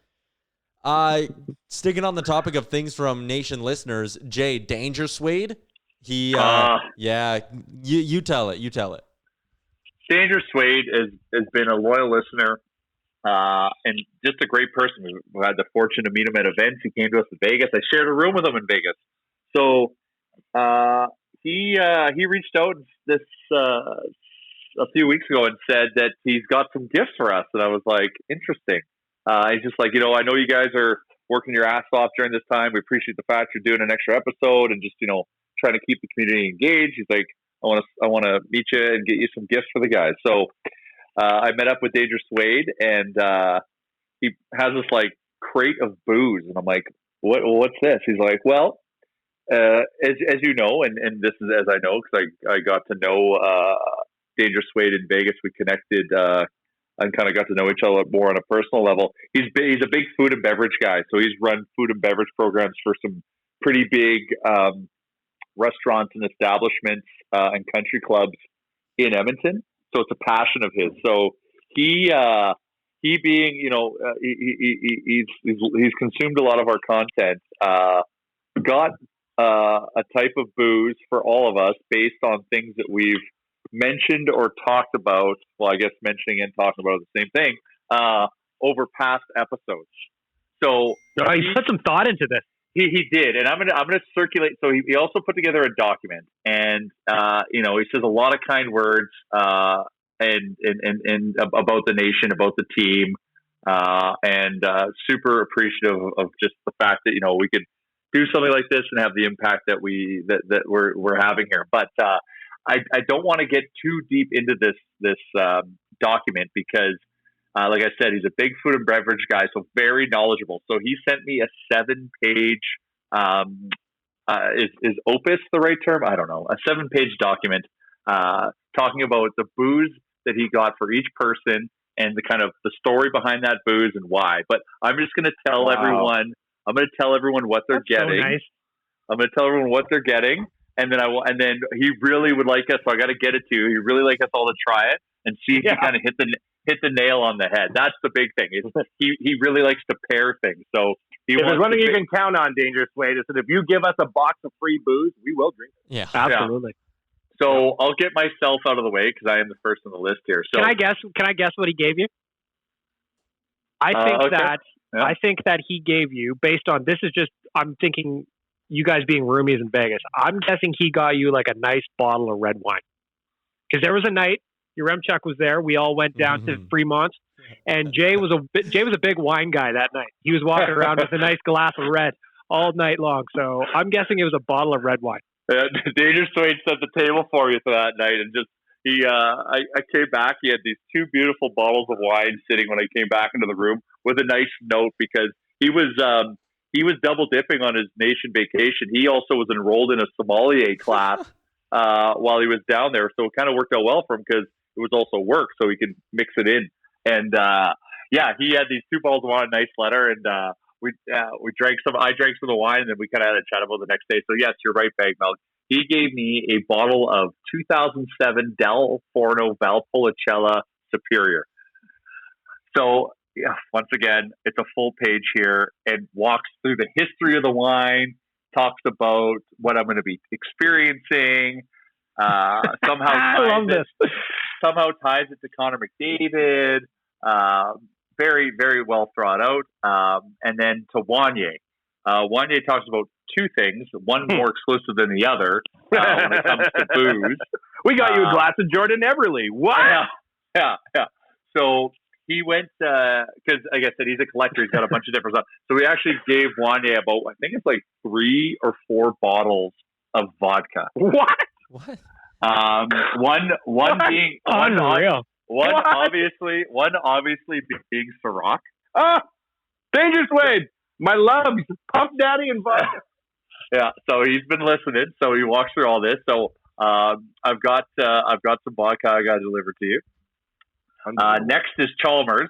Sticking on the topic of things from Nation listeners, Jay, Dangersuede. You tell it. Dangersuede has been a loyal listener and just a great person. We had the fortune to meet him at events. He came to us in Vegas. I shared a room with him in Vegas. So he reached out a few weeks ago and said that he's got some gifts for us. And I was like, interesting. He's just like, I know you guys are working your ass off during this time. We appreciate the fact you're doing an extra episode and just, trying to keep the community engaged. He's like, I want to meet you and get you some gifts for the guys. So I met up with Dangersuede, and he has this like crate of booze, and I'm like, what's this? He's like, well, as you know, and this is as I know because I got to know Dangersuede in Vegas. We connected and kind of got to know each other more on a personal level. He's a big food and beverage guy, so he's run food and beverage programs for some pretty big restaurants and establishments and country clubs in Edmonton. So it's a passion of his. So he being, he's consumed a lot of our content, got a type of booze for all of us based on things that we've mentioned or talked about. Well, I guess mentioning and talking about the same thing over past episodes. So he put some thought into this. He did, and I'm gonna circulate. So he also put together a document, and he says a lot of kind words and about the nation, about the team, and super appreciative of just the fact that we could do something like this and have the impact that we're having here. But I don't want to get too deep into this document because. Like I said, he's a big food and beverage guy, so very knowledgeable. So he sent me a 7-page, is opus the right term? I don't know. A 7-page document talking about the booze that he got for each person and the kind of the story behind that booze and why. But I'm just going to tell everyone. I'm going to tell everyone what they're getting. So nice. I'm going to tell everyone what they're getting, and then And then he really would like us. So I got to get it to you. He really like us all to try it and see if he kind of hit the nail on the head. That's the big thing. He really likes to pair things. So if there's one thing you can count on, Dangersuede, is that if you give us a box of free booze, we will drink it. Yeah, absolutely. Yeah. So I'll get myself out of the way because I am the first on the list here. So can I guess what he gave you? I think that he gave you based on this is just I'm thinking you guys being roomies in Vegas. I'm guessing he got you like a nice bottle of red wine because there was a night. Your Remchuk was there. We all went down to Fremont. And Jay was a big wine guy that night. He was walking around with a nice glass of red all night long. So I'm guessing it was a bottle of red wine. Dangersuede set the table for you for that night, and just I came back. He had these two beautiful bottles of wine sitting when I came back into the room with a nice note, because he was double dipping on his nation vacation. He also was enrolled in a sommelier class while he was down there, so it kind of worked out well for him because it was also work, so he could mix it in. And he had these two bottles of wine, a nice letter, and we drank some. I drank some of the wine, and then we kind of had a chat about the next day. So yes, you're right, Bag Milk. He gave me a bottle of 2007 Del Forno Valpolicella Superior. So once again, it's a full page here and walks through the history of the wine, talks about what I'm going to be experiencing. Somehow ties it to Connor McDavid. Very, very well thought out. And then to Wanye. Wanye talks about two things, one more exclusive than the other when it comes to booze. We got you a glass of Jordan Everly. What? Yeah. So he went, because like I said, he's a collector. He's got a bunch of different stuff. So we actually gave Wanye about, I think it's like 3 or 4 bottles of vodka. What? One being unreal. One obviously being Ciroc. Dangersuede, my loves, Puff Daddy and vodka. Yeah, so he's been listening. So he walks through all this. So I've got some vodka I got to deliver to you. Next is Chalmers.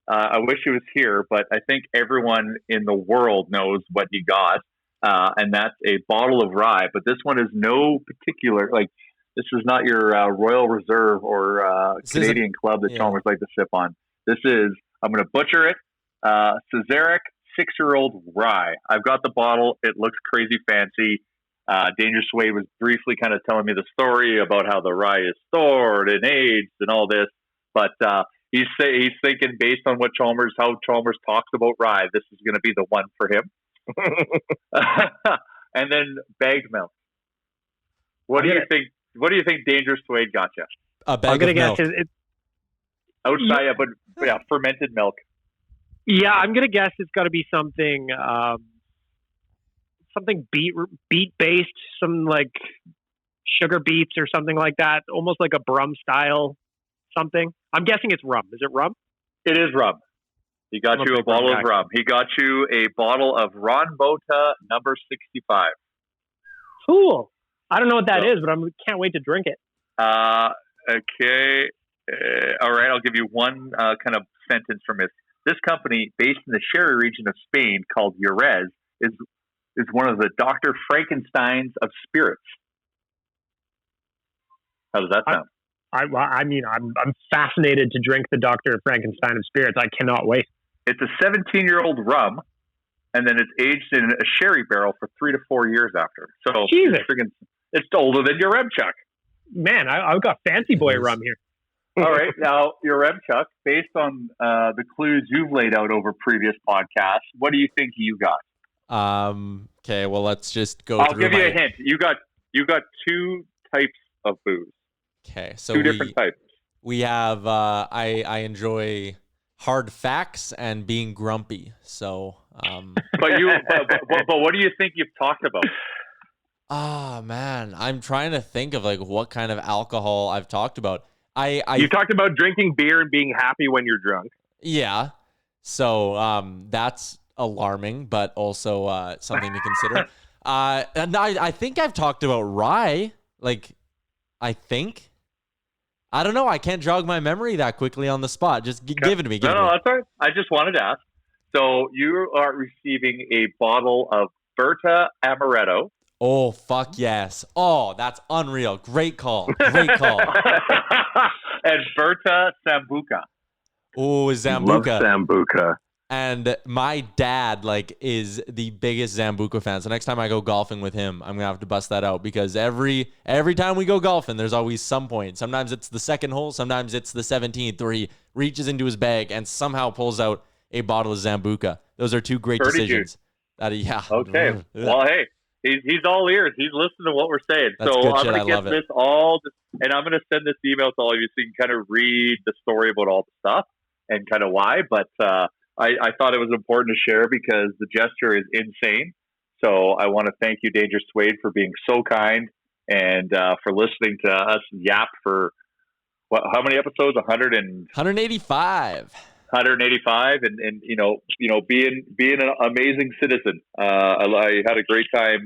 I wish he was here, but I think everyone in the world knows what he got, and that's a bottle of rye. But this one is no particular, like, this is not your Royal Reserve or Canadian Club that Chalmers like to sip on. This is, I'm going to butcher it, Cesaric 6-year-old rye. I've got the bottle. It looks crazy fancy. Dangersuede was briefly kind of telling me the story about how the rye is stored and aged and all this. But he's thinking, based on how Chalmers talks about rye, this is going to be the one for him. And then bagged milk. What do you think? What do you think Dangersuede got you? A bag of milk. Outside, but fermented milk. Yeah, I'm gonna guess it's got to be something beet based, some like sugar beets or something like that, almost like a Brum style something. I'm guessing it's rum. Is it rum? It is rum. He got you a bottle of rum. He got you a bottle of Ron Bota number 65. Cool. I don't know what that is, but I can't wait to drink it. Okay. All right. I'll give you one kind of sentence from it. This company, based in the Sherry region of Spain, called Jerez, is one of the Dr. Frankensteins of spirits. How does that sound? I mean, I'm fascinated to drink the Dr. Frankenstein of spirits. I cannot wait. It's a 17-year-old rum, and then it's aged in a sherry barrel for 3 to 4 years after. So it's older than your Remchuk. Man, I've got fancy boy rum here. All right. Now, your Remchuk, based on the clues you've laid out over previous podcasts, what do you think you got? Okay, well, let's just go I'll through give you a hint. You got 2 types of booze. Okay, so 2 different types. We have I enjoy hard facts and being grumpy. So but what do you think you've talked about? Oh man, I'm trying to think of like what kind of alcohol I've talked about. You talked about drinking beer and being happy when you're drunk. Yeah. So that's alarming, but also something to consider. And I think I've talked about rye. Like, I think. I don't know. I can't jog my memory that quickly on the spot. Just give it to me. No, that's all right. I just wanted to ask. So you are receiving a bottle of Berta Amaretto. Oh, fuck yes. Oh, that's unreal. Great call. Great call. And Berta Sambuca. Oh, Zambuca. Love Sambuca. And my dad is the biggest Zambuca fan. So next time I go golfing with him, I'm gonna have to bust that out because every time we go golfing, there's always some point. Sometimes it's the second hole, sometimes it's the 17th, where he reaches into his bag and somehow pulls out a bottle of Zambuca. Those are 2 great decisions. Yeah. Okay. Well, hey, he's all ears. He's listening to what we're saying. That's so good I'm shit. gonna get this all, and I'm gonna send this email to all of you so you can kind of read the story about all the stuff. and kind of why. But I thought it was important to share because the gesture is insane. So I want to thank you, Dangersuede, for being so kind and for listening to us yap for how many episodes? 185. 185, and being an amazing citizen. I had a great time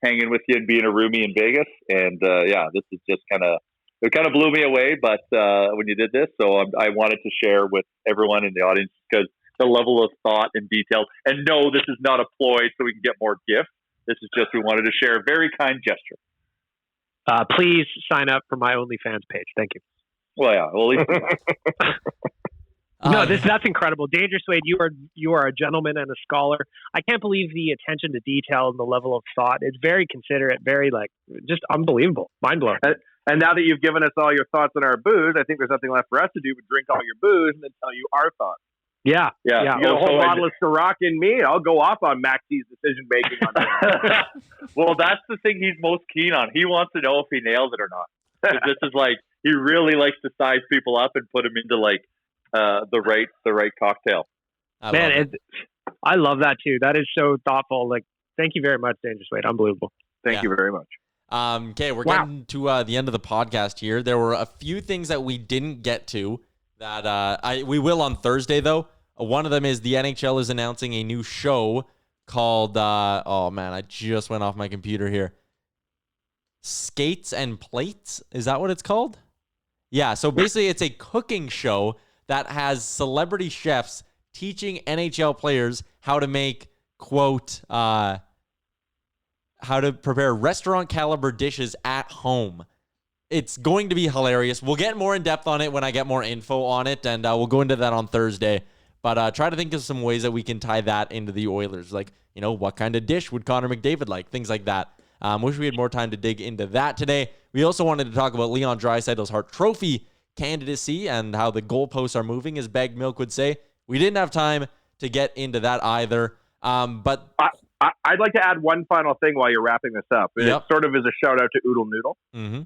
hanging with you and being a roomie in Vegas, and this is just kind of blew me away. But when you did this, so I wanted to share with everyone in the audience because the level of thought and detail. And no, this is not a ploy so we can get more gifts. This is just we wanted to share a very kind gesture. Please sign up for my OnlyFans page. Thank you. Well, yeah. Well, at least no, that's incredible. Dangersuede, you are a gentleman and a scholar. I can't believe the attention to detail and the level of thought. It's very considerate, very just unbelievable, mind blowing. And now that you've given us all your thoughts on our booze, I think there's nothing left for us to do but drink all your booze and then tell you our thoughts. Yeah. You got a whole bottle of Ciroc in me. I'll go off on Maxi's decision making on that. Well, that's the thing he's most keen on. He wants to know if he nails it or not. This is he really likes to size people up and put them into the right cocktail. I love that too. That is so thoughtful. Thank you very much, Dangersuede. Unbelievable. Thank you very much. Okay, we're getting to the end of the podcast here. There were a few things that we didn't get to that we will on Thursday, though. One of them is the NHL is announcing a new show called, I just went off my computer here. Skates and Plates? Is that what it's called? Yeah, so basically it's a cooking show that has celebrity chefs teaching NHL players how to make, quote, how to prepare restaurant caliber dishes at home. It's going to be hilarious. We'll get more in depth on it when I get more info on it, and we'll go into that on Thursday. But try to think of some ways that we can tie that into the Oilers. What kind of dish would Connor McDavid like? Things like that. Wish we had more time to dig into that today. We also wanted to talk about Leon Draisaitl's Hart Trophy candidacy and how the goalposts are moving, as Bag Milk would say. We didn't have time to get into that either. But I'd like to add one final thing while you're wrapping this up. It sort of is a shout out to Oodle Noodle. Mm-hmm.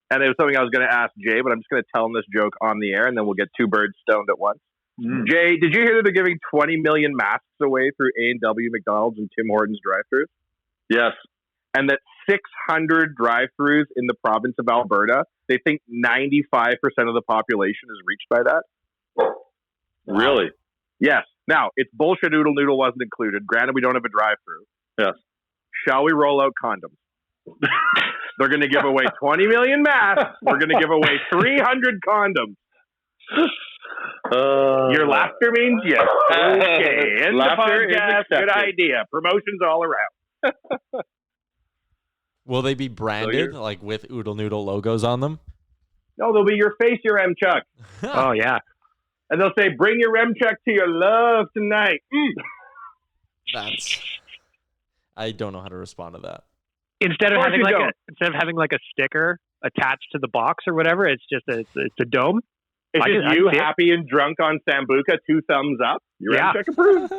And it was something I was going to ask Jay, but I'm just going to tell him this joke on the air, and then we'll get two birds stoned at once. Jay, did you hear that they're giving 20 million masks away through A&W, McDonald's, and Tim Hortons drive-thrus? Yes. And that 600 drive-thrus in the province of Alberta, they think 95% of the population is reached by that. Really? Yes. Now, it's bullshit Oodle Noodle wasn't included. Granted, we don't have a drive-thru. Yes. Shall we roll out condoms? They're going to give away 20 million masks. We're going to give away 300 condoms. Your laughter means yes. Okay. End the podcast. Good idea. Promotions all around. Will they be branded with Oodle Noodle logos on them? No, they'll be your face, your M Chuck. Oh yeah. And they'll say, "Bring your M Chuck to your love tonight." I don't know how to respond to that. Instead of having a sticker attached to the box or whatever, it's just it's a dome. It's just you happy and drunk on Sambuca, 2 thumbs up. Your M Chuck approved.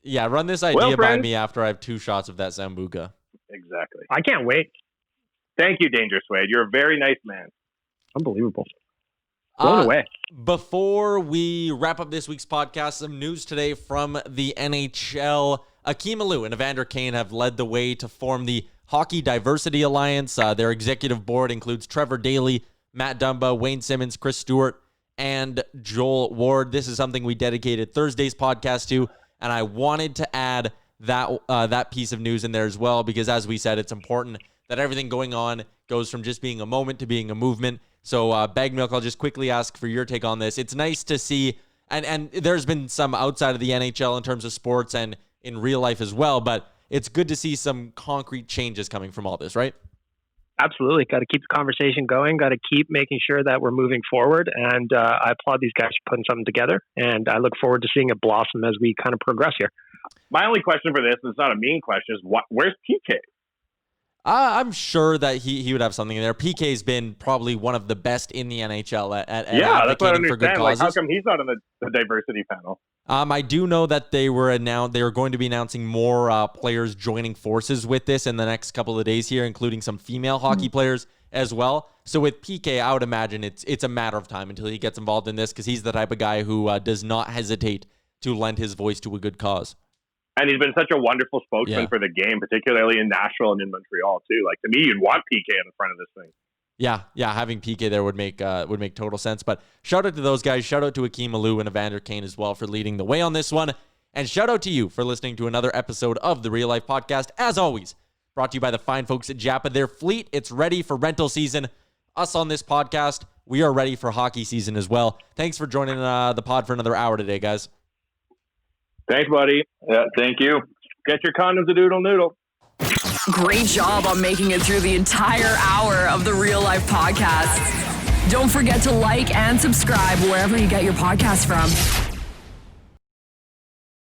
Yeah, run this idea by me after I have 2 shots of that Sambuca. Exactly. I can't wait. Thank you, Dangersuede. You're a very nice man. Unbelievable. Blown away. Before we wrap up this week's podcast, some news today from the NHL. Akeem Alou and Evander Kane have led the way to form the Hockey Diversity Alliance. Their executive board includes Trevor Daley, Matt Dumba, Wayne Simmons, Chris Stewart, and Joel Ward. This is something we dedicated Thursday's podcast to, and I wanted to add that piece of news in there as well, because as we said, it's important that everything going on goes from just being a moment to being a movement. So, Bag Milk, I'll just quickly ask for your take on this. It's nice to see, and there's been some outside of the NHL in terms of sports and in real life as well, but it's good to see some concrete changes coming from all this, right? Absolutely. Got to keep the conversation going. Got to keep making sure that we're moving forward. And I applaud these guys for putting something together. And I look forward to seeing it blossom as we kind of progress here. My only question for this, and it's not a mean question, is where's PK? I'm sure that he would have something in there. PK's been probably one of the best in the NHL at that's what I understand. For good causes. How come he's not on the diversity panel? I do know that they were going to be announcing more players joining forces with this in the next couple of days here, including some female hockey players as well. So with PK, I would imagine it's a matter of time until he gets involved in this, because he's the type of guy who does not hesitate to lend his voice to a good cause. And he's been such a wonderful spokesman for the game, particularly in Nashville and in Montreal too. Like, to me, you'd want PK in the front of this thing. Yeah, having PK there would make total sense. But shout out to those guys. Shout out to Akeem Alou and Evander Kane as well for leading the way on this one. And shout out to you for listening to another episode of the Real Life Podcast. As always, brought to you by the fine folks at Japa. Their fleet, it's ready for rental season. Us on this podcast, we are ready for hockey season as well. Thanks for joining the pod for another hour today, guys. Thanks, buddy. Yeah, thank you. Get your condoms a doodle noodle. Great job on making it through the entire hour of the Real Life Podcast. Don't forget to like and subscribe wherever you get your podcast from.